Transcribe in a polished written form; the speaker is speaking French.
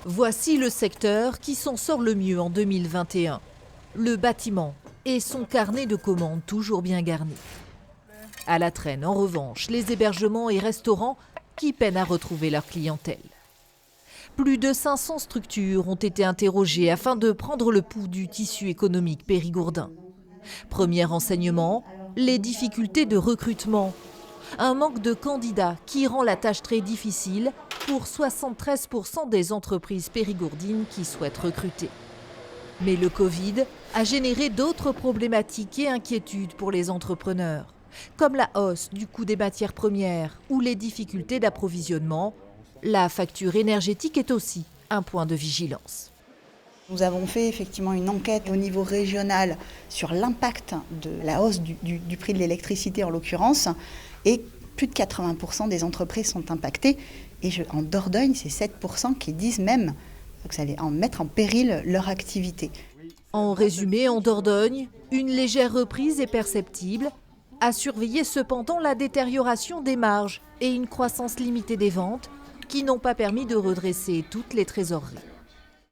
Voici le secteur qui s'en sort le mieux en 2021. Le bâtiment et son carnet de commandes toujours bien garni. À la traîne, en revanche, les hébergements et restaurants qui peinent à retrouver leur clientèle. Plus de 500 structures ont été interrogées afin de prendre le pouls du tissu économique périgourdin. Premier enseignement, les difficultés de recrutement. Un manque de candidats qui rend la tâche très difficile pour 73% des entreprises périgourdines qui souhaitent recruter. Mais le Covid a généré d'autres problématiques et inquiétudes pour les entrepreneurs, comme la hausse du coût des matières premières ou les difficultés d'approvisionnement. La facture énergétique est aussi un point de vigilance. Nous avons fait effectivement une enquête au niveau régional sur l'impact de la hausse du prix de l'électricité en l'occurrence, et plus de 80% des entreprises sont impactées. Et en Dordogne, c'est 7% qui disent même que ça allait mettre en péril leur activité. En résumé, en Dordogne, une légère reprise est perceptible. À surveiller cependant la détérioration des marges et une croissance limitée des ventes qui n'ont pas permis de redresser toutes les trésoreries.